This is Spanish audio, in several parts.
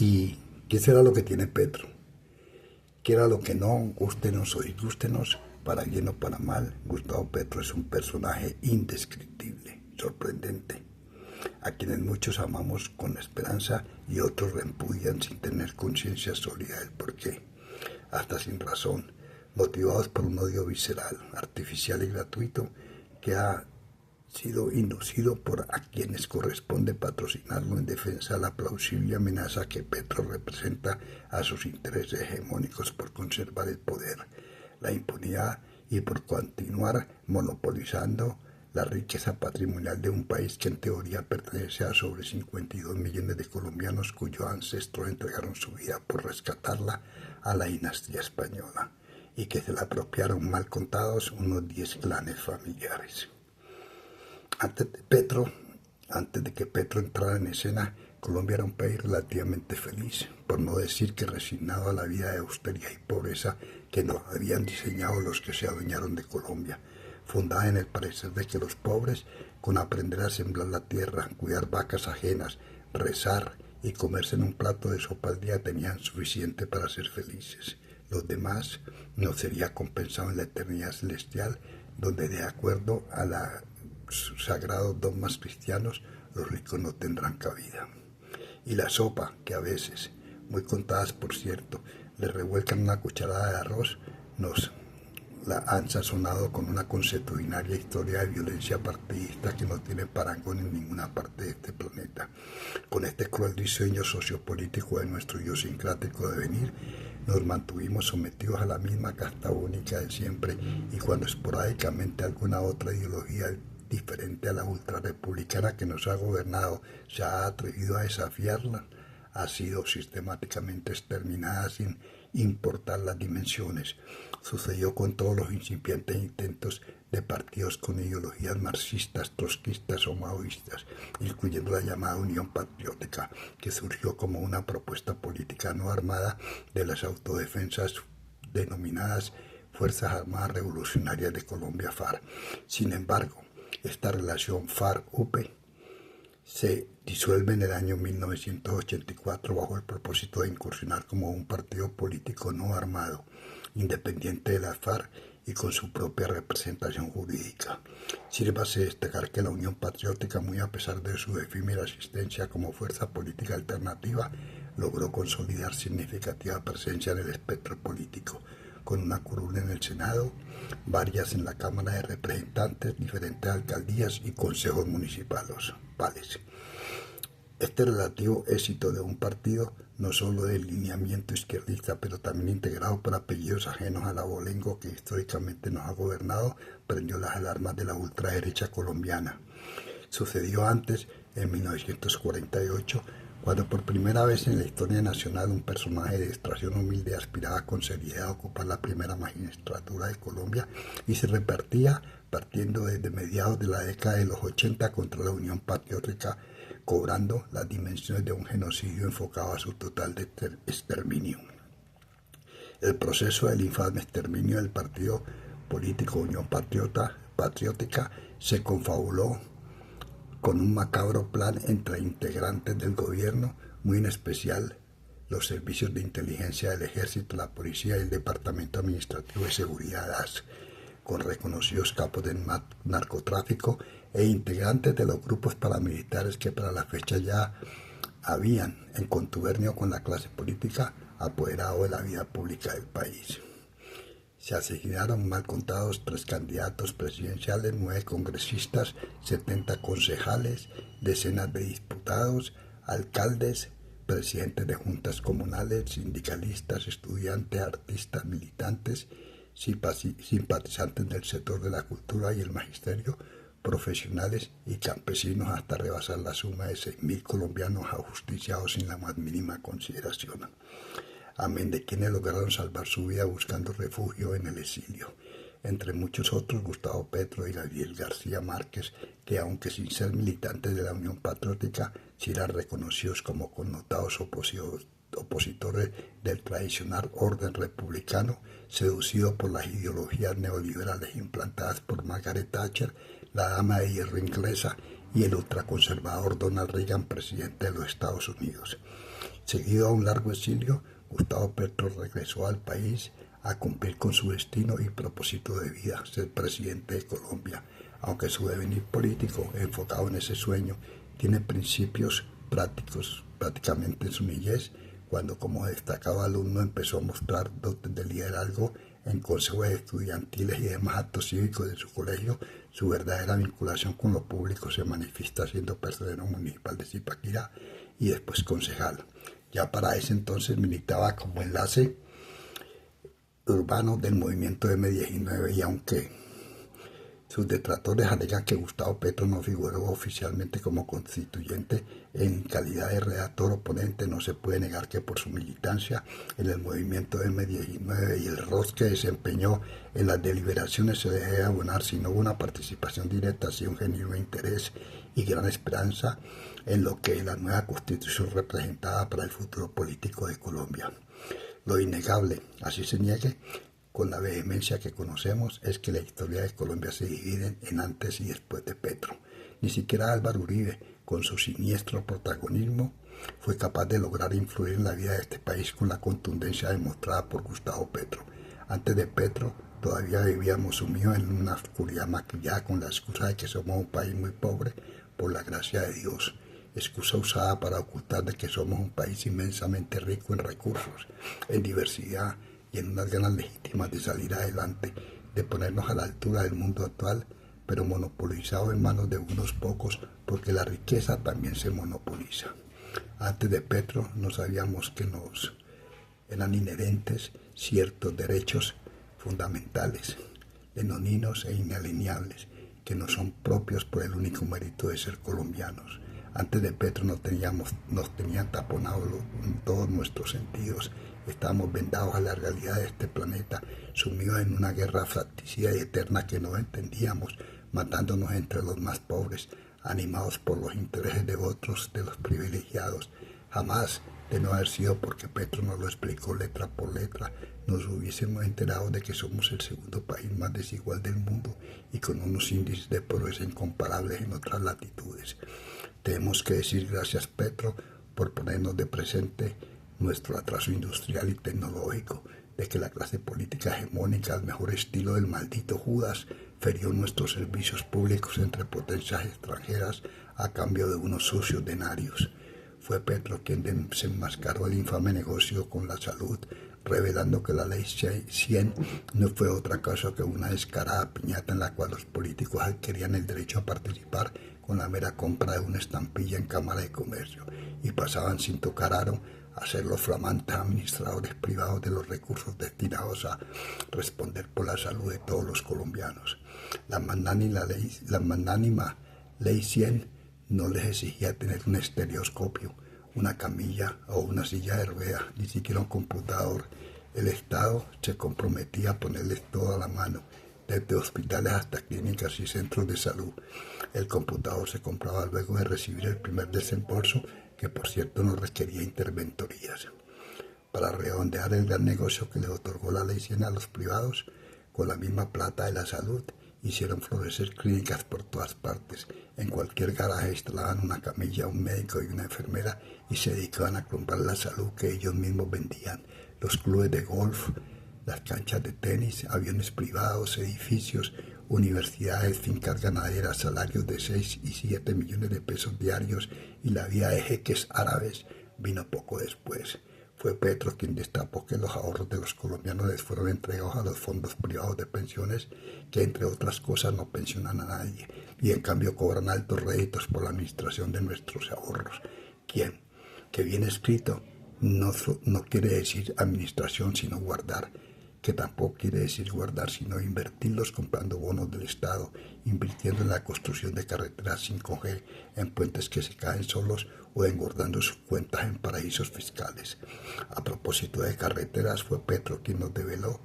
¿Y qué será lo que tiene Petro? ¿Qué era lo que no? Gústenos o disgústenos, para bien o para mal, Gustavo Petro es un personaje indescriptible, sorprendente, a quienes muchos amamos con esperanza y otros repudian sin tener conciencia sólida del porqué, hasta sin razón, motivados por un odio visceral, artificial y gratuito que ha sido inducido por a quienes corresponde patrocinarlo en defensa de la plausible amenaza que Petro representa a sus intereses hegemónicos por conservar el poder, la impunidad y por continuar monopolizando la riqueza patrimonial de un país que en teoría pertenece a sobre 52 millones de colombianos cuyos ancestros entregaron su vida por rescatarla a la dinastía española y que se la apropiaron mal contados unos 10 clanes familiares. Antes de que Petro entrara en escena, Colombia era un país relativamente feliz, por no decir que resignado a la vida de austeridad y pobreza que nos habían diseñado los que se adueñaron de Colombia, fundada en el parecer de que los pobres, con aprender a sembrar la tierra, cuidar vacas ajenas, rezar y comerse en un plato de sopa al día, tenían suficiente para ser felices. Los demás no sería compensado en la eternidad celestial, donde de acuerdo a la sagrados dogmas cristianos, los ricos no tendrán cabida. Y la sopa, que a veces, muy contadas por cierto, le revuelcan una cucharada de arroz, nos la han sazonado con una consuetudinaria historia de violencia partidista que no tiene parangón en ninguna parte de este planeta. Con este cruel diseño sociopolítico de nuestro idiosincrático devenir, nos mantuvimos sometidos a la misma casta única de siempre, y cuando esporádicamente alguna otra ideología diferente a la ultrarrepublicana que nos ha gobernado se ha atrevido a desafiarla, ha sido sistemáticamente exterminada sin importar las dimensiones. Sucedió con todos los incipientes intentos de partidos con ideologías marxistas, trotskistas o maoístas, incluyendo la llamada Unión Patriótica, que surgió como una propuesta política no armada de las autodefensas denominadas Fuerzas Armadas Revolucionarias de Colombia, FARC. Sin embargo, esta relación FARC-UP se disuelve en el año 1984 bajo el propósito de incursionar como un partido político no armado, independiente de la FARC y con su propia representación jurídica. Sírvase destacar que la Unión Patriótica, muy a pesar de su efímera existencia como fuerza política alternativa, logró consolidar significativa presencia en el espectro político, con una curul en el Senado, varias en la Cámara de Representantes, diferentes alcaldías y consejos municipales. Este relativo éxito de un partido, no solo de lineamiento izquierdista, pero también integrado por apellidos ajenos al abolengo que históricamente nos ha gobernado, prendió las alarmas de la ultraderecha colombiana. Sucedió antes, en 1948, cuando por primera vez en la historia nacional un personaje de extracción humilde aspiraba con seriedad a ocupar la primera magistratura de Colombia y se repartía partiendo desde mediados de la década de los 80 contra la Unión Patriótica, cobrando las dimensiones de un genocidio enfocado a su total exterminio. El proceso del infame exterminio del partido político Unión Patriótica se confabuló con un macabro plan entre integrantes del gobierno, muy en especial los servicios de inteligencia del Ejército, la Policía y el Departamento Administrativo de Seguridad DAS, con reconocidos capos del narcotráfico e integrantes de los grupos paramilitares que para la fecha ya habían, en contubernio con la clase política, apoderado de la vida pública del país. Se asesinaron mal contados 3 candidatos presidenciales, 9 congresistas, 70 concejales, decenas de diputados, alcaldes, presidentes de juntas comunales, sindicalistas, estudiantes, artistas, militantes, simpatizantes del sector de la cultura y el magisterio, profesionales y campesinos, hasta rebasar la suma de 6.000 colombianos ajusticiados sin la más mínima consideración. Amén de quienes lograron salvar su vida buscando refugio en el exilio. Entre muchos otros, Gustavo Petro y Gabriel García Márquez, que aunque sin ser militantes de la Unión Patriótica, sí eran reconocidos como connotados opositores del tradicional orden republicano, seducido por las ideologías neoliberales implantadas por Margaret Thatcher, la dama de hierro inglesa, y el ultraconservador Donald Reagan, presidente de los Estados Unidos. Seguido a un largo exilio, Gustavo Petro regresó al país a cumplir con su destino y propósito de vida, ser presidente de Colombia, aunque su devenir político, enfocado en ese sueño, tiene principios prácticos prácticamente en su niñez, cuando como destacado alumno empezó a mostrar dotes de liderazgo en consejos estudiantiles y demás actos cívicos de su colegio. Su verdadera vinculación con lo público se manifiesta siendo personero municipal de Zipaquirá y después concejal. Ya para ese entonces militaba como enlace urbano del movimiento M19 y aunque sus detractores alegan que Gustavo Petro no figuró oficialmente como constituyente en calidad de redactor o ponente, no se puede negar que por su militancia en el movimiento M19 y el rol que desempeñó en las deliberaciones se debe abonar, si no hubo una participación directa, sí un genuino interés y gran esperanza en lo que la nueva constitución representaba para el futuro político de Colombia. Lo innegable, así se niegue, con la vehemencia que conocemos, es que la historia de Colombia se divide en antes y después de Petro. Ni siquiera Álvaro Uribe, con su siniestro protagonismo, fue capaz de lograr influir en la vida de este país con la contundencia demostrada por Gustavo Petro. Antes de Petro, todavía vivíamos sumidos en una oscuridad maquillada con la excusa de que somos un país muy pobre por la gracia de Dios, excusa usada para ocultar de que somos un país inmensamente rico en recursos, en diversidad, y en unas ganas legítimas de salir adelante, de ponernos a la altura del mundo actual, pero monopolizado en manos de unos pocos, porque la riqueza también se monopoliza. Antes de Petro no sabíamos que nos eran inherentes ciertos derechos fundamentales, lenoninos e inalienables, que no son propios por el único mérito de ser colombianos. Antes de Petro nos tenían taponados todos nuestros sentidos. Estábamos vendados a la realidad de este planeta, sumidos en una guerra fratricida y eterna que no entendíamos, matándonos entre los más pobres, animados por los intereses de otros, de los privilegiados. Jamás, de no haber sido porque Petro nos lo explicó letra por letra, nos hubiésemos enterado de que somos el segundo país más desigual del mundo y con unos índices de pobreza incomparables en otras latitudes. Tenemos que decir gracias, Petro, por ponernos de presente nuestro atraso industrial y tecnológico, de que la clase política hegemónica, al mejor estilo del maldito Judas, ferió nuestros servicios públicos entre potencias extranjeras a cambio de unos sucios denarios. Fue Petro quien desenmascaró el infame negocio con la salud, revelando que la ley 100 no fue otra cosa que una descarada piñata en la cual los políticos adquirían el derecho a participar con la mera compra de una estampilla en Cámara de Comercio y pasaban sin tocar aro a ser los flamantes administradores privados de los recursos destinados a responder por la salud de todos los colombianos. La magnánima ley 100 no les exigía tener un estereoscopio, una camilla o una silla de ruedas, ni siquiera un computador. El Estado se comprometía a ponerles todo a la mano, desde hospitales hasta clínicas y centros de salud. El computador se compraba luego de recibir el primer desembolso, que por cierto no requería interventorías. Para redondear el gran negocio que le otorgó la ley 100 a los privados, con la misma plata de la salud, hicieron florecer clínicas por todas partes. En cualquier garaje instalaban una camilla, un médico y una enfermera y se dedicaban a comprar la salud que ellos mismos vendían. Los clubes de golf, las canchas de tenis, aviones privados, edificios, universidades, fincas ganaderas, salarios de 6 y 7 millones de pesos diarios y la vida de jeques árabes vino poco después. Fue Petro quien destapó que los ahorros de los colombianos les fueron entregados a los fondos privados de pensiones, que entre otras cosas no pensionan a nadie y en cambio cobran altos réditos por la administración de nuestros ahorros. ¿Quién? Que bien escrito no quiere decir administración sino guardar, que tampoco quiere decir guardar sino invertirlos comprando bonos del Estado, invirtiendo en la construcción de carreteras 5G, en puentes que se caen solos o engordando sus cuentas en paraísos fiscales. A propósito de carreteras, fue Petro quien nos develó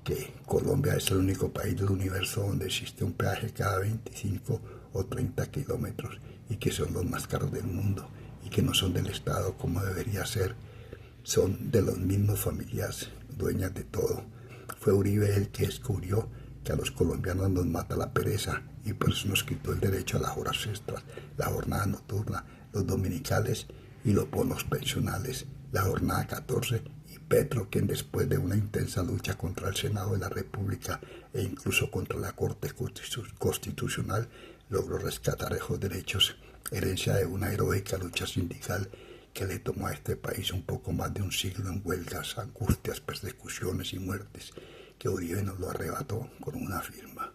que Colombia es el único país del universo donde existe un peaje cada 25 o 30 kilómetros y que son los más caros del mundo y que no son del Estado como debería ser, son de las mismas familias dueñas de todo. Fue Uribe el que descubrió que a los colombianos nos mata la pereza y por eso nos quitó el derecho a las horas extras, la jornada nocturna, los dominicales y los bonos pensionales, la jornada 14, y Petro, quien después de una intensa lucha contra el Senado de la República e incluso contra la Corte Constitucional, logró rescatar esos derechos, herencia de una heroica lucha sindical que le tomó a este país un poco más de un siglo en huelgas, angustias, persecuciones y muertes, que Uribe nos lo arrebató con una firma.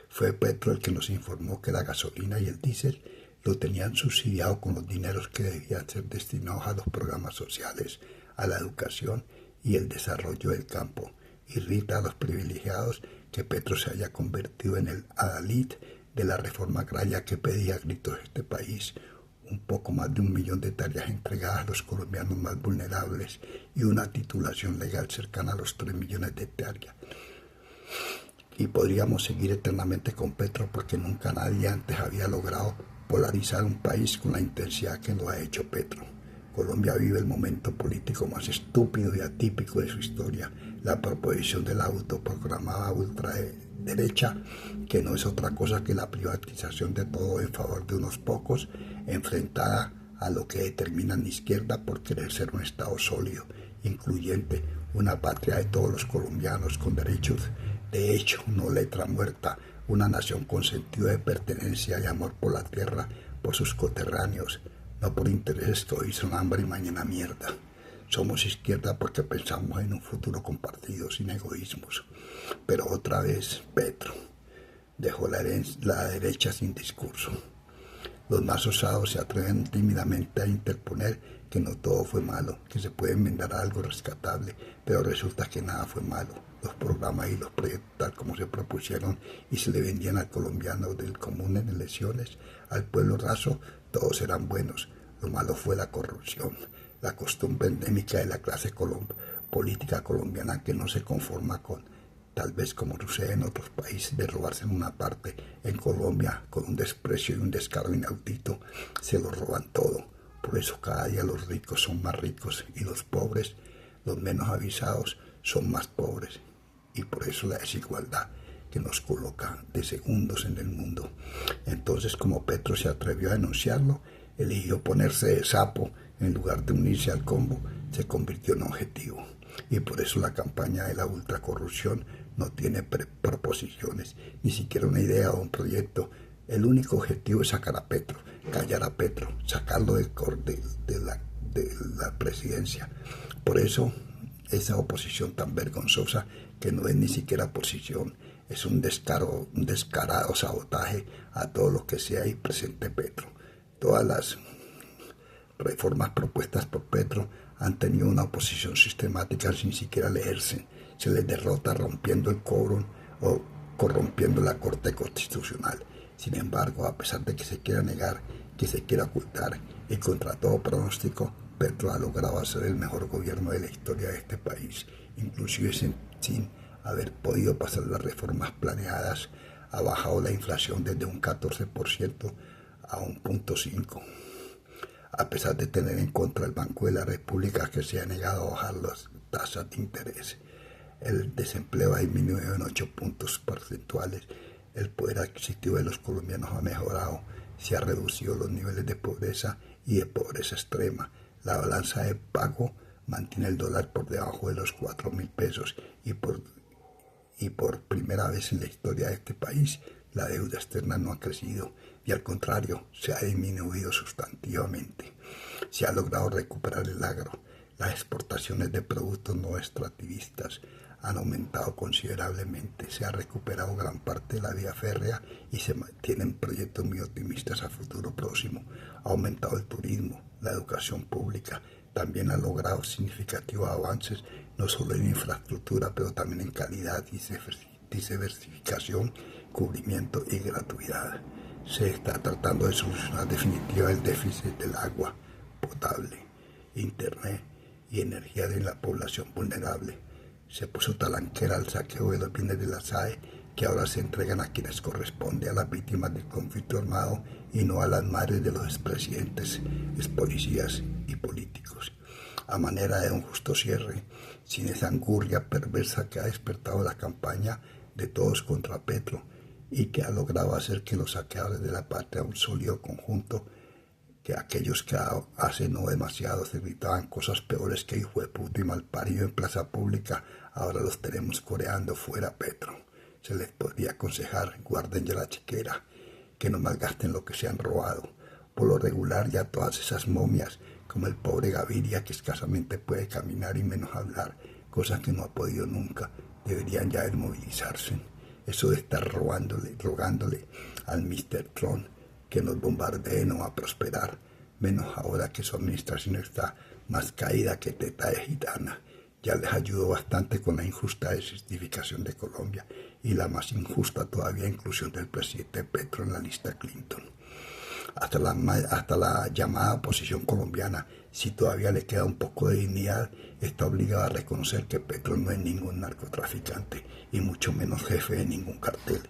Fue Petro el que nos informó que la gasolina y el diésel lo tenían subsidiado con los dineros que debían ser destinados a los programas sociales, a la educación y el desarrollo del campo. Irrita a los privilegiados que Petro se haya convertido en el adalid de la reforma agraria que pedía a gritos este país, un poco más de 1 millón de tareas entregadas a los colombianos más vulnerables y una titulación legal cercana a los 3 millones de hectáreas. Y podríamos seguir eternamente con Petro porque nunca nadie antes había logrado polarizar un país con la intensidad que lo ha hecho Petro. Colombia vive el momento político más estúpido y atípico de su historia, la proposición de la autoproclamada ultraderecha, que no es otra cosa que la privatización de todo en favor de unos pocos, enfrentada a lo que determinan la izquierda por querer ser un Estado sólido, incluyente, una patria de todos los colombianos con derechos de hecho, no letra muerta, una nación con sentido de pertenencia y amor por la tierra, por sus coterráneos, no por intereses que hoy son hambre y mañana mierda. Somos izquierda porque pensamos en un futuro compartido sin egoísmos. Pero otra vez Petro dejó la derecha sin discurso. Los más osados se atreven tímidamente a interponer que no todo fue malo, que se puede enmendar algo rescatable, pero resulta que nada fue malo. Los programas y los proyectos tal como se propusieron y se le vendían al colombiano del común en elecciones, al pueblo raso, todos eran buenos. Lo malo fue la corrupción, la costumbre endémica de la clase política colombiana que no se conforma con, tal vez como sucede en otros países, de robarse en una parte. En Colombia, con un desprecio y un descaro inaudito, se lo roban todo. Por eso cada día los ricos son más ricos y los pobres, los menos avisados, son más pobres. Y por eso la desigualdad que nos coloca de segundos en el mundo. Entonces, como Petro se atrevió a denunciarlo, eligió ponerse de sapo en lugar de unirse al combo, se convirtió en objetivo. Y por eso la campaña de la ultracorrupción no tiene proposiciones, ni siquiera una idea o un proyecto. El único objetivo es sacar a Petro, callar a Petro, sacarlo de la presidencia. Por eso, esa oposición tan vergonzosa, que no es ni siquiera oposición, es un descarado sabotaje a todo lo que sea y presente Petro. Todas las reformas propuestas por Petro han tenido una oposición sistemática sin siquiera leerse. Se les derrota rompiendo el quórum o corrompiendo la Corte Constitucional. Sin embargo, a pesar de que se quiera negar, que se quiera ocultar y contra todo pronóstico, Petro ha logrado hacer el mejor gobierno de la historia de este país, inclusive sin haber podido pasar las reformas planeadas. Ha bajado la inflación desde un 14% a 1.5%, a pesar de tener en contra el Banco de la República, que se ha negado a bajar las tasas de interés. El desempleo ha disminuido en 8 puntos porcentuales, el poder adquisitivo de los colombianos ha mejorado, se han reducido los niveles de pobreza y de pobreza extrema. La balanza de pago mantiene el dólar por debajo de los 4.000 pesos y por primera vez en la historia de este país la deuda externa no ha crecido y al contrario se ha disminuido sustantivamente. Se ha logrado recuperar el agro. Las exportaciones de productos no extractivistas han aumentado considerablemente. Se ha recuperado gran parte de la vía férrea y se tienen proyectos muy optimistas a futuro próximo. Ha aumentado el turismo, la educación pública. También ha logrado significativos avances, no solo en infraestructura, pero también en calidad y diversificación, cubrimiento y gratuidad. Se está tratando de solucionar definitivamente el déficit del agua potable, internet y energía de la población vulnerable. Se puso talanquera al saqueo de los bienes de la SAE, que ahora se entregan a quienes corresponde, a las víctimas del conflicto armado y no a las madres de los expresidentes, expolicías y políticos. A manera de un justo cierre, sin esa angurria perversa que ha despertado la campaña de todos contra Petro, y que ha logrado hacer que los saqueadores de la patria, un sólido conjunto, que aquellos que hace no demasiado se gritaban cosas peores que hijo de puta y malparido en plaza pública, ahora los tenemos coreando fuera Petro. Se les podría aconsejar, guarden ya la chiquera, que no malgasten lo que se han robado. Por lo regular ya todas esas momias, como el pobre Gaviria que escasamente puede caminar y menos hablar, cosas que no ha podido nunca, deberían ya desmovilizarse. Eso de estar rogándole al Mr. Trump que nos bombardee no va a prosperar, menos ahora que su administración está más caída que teta de gitana. Ya les ayudó bastante con la injusta desertificación de Colombia y la más injusta todavía inclusión del presidente Petro en la lista Clinton. Hasta la llamada oposición colombiana, si todavía le queda un poco de dignidad, está obligada a reconocer que Petro no es ningún narcotraficante y mucho menos jefe de ningún cartel.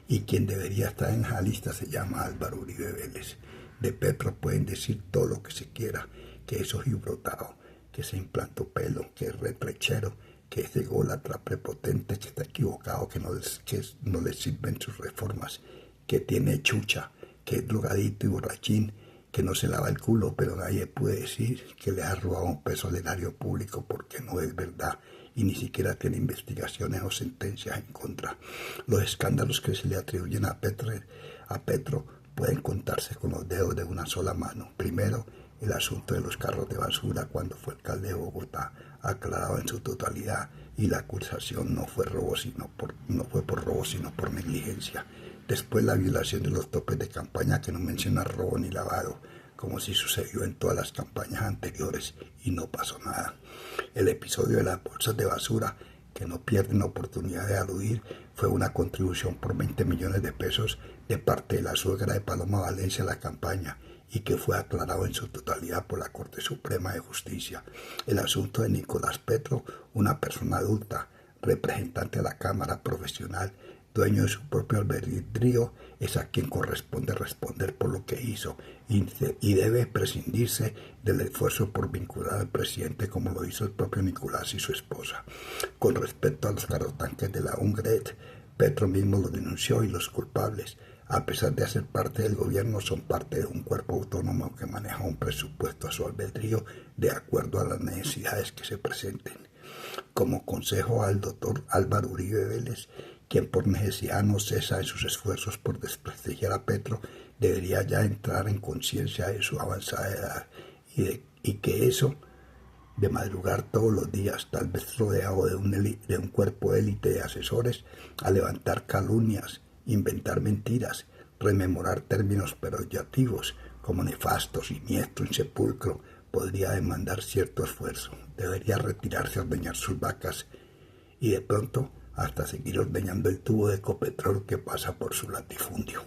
Y quien debería estar en esa lista se llama Álvaro Uribe Vélez. De Petro pueden decir todo lo que se quiera, que es ojibrotado, que se implantó pelo, que es retrechero, que es ególatra prepotente, que está equivocado, que no les sirven sus reformas, que tiene chucha, que es drogadito y borrachín, que no se lava el culo, pero nadie puede decir que le ha robado un peso al erario público porque no es verdad y ni siquiera tiene investigaciones o sentencias en contra. Los escándalos que se le atribuyen a Petro pueden contarse con los dedos de una sola mano. Primero, el asunto de los carros de basura cuando fue alcalde de Bogotá, aclarado en su totalidad, y la acusación no fue por robo sino por negligencia. Después la violación de los topes de campaña, que no menciona robo ni lavado, como si sucedió en todas las campañas anteriores y no pasó nada. El episodio de las bolsas de basura, que no pierden oportunidad de aludir, fue una contribución por 20 millones de pesos de parte de la suegra de Paloma Valencia a la campaña y que fue aclarado en su totalidad por la Corte Suprema de Justicia. El asunto de Nicolás Petro, una persona adulta, representante de la Cámara profesional, dueño de su propio albedrío, es a quien corresponde responder por lo que hizo y debe prescindirse del esfuerzo por vincular al presidente como lo hizo el propio Nicolás y su esposa. Con respecto a los carrotanques de la UNGRED, Petro mismo lo denunció y los culpables, a pesar de ser parte del gobierno, son parte de un cuerpo autónomo que maneja un presupuesto a su albedrío de acuerdo a las necesidades que se presenten. Como consejo al doctor Álvaro Uribe Vélez, quien por necesidad no cesa en sus esfuerzos por desprestigiar a Petro, debería ya entrar en conciencia de su avanzada edad y que eso de madrugar todos los días, tal vez rodeado de un cuerpo élite de asesores, a levantar calumnias, inventar mentiras, rememorar términos peyorativos como nefasto, siniestro, insepulcro, podría demandar cierto esfuerzo. Debería retirarse a ordeñar sus vacas y de pronto hasta seguir ordeñando el tubo de Ecopetrol que pasa por su latifundio.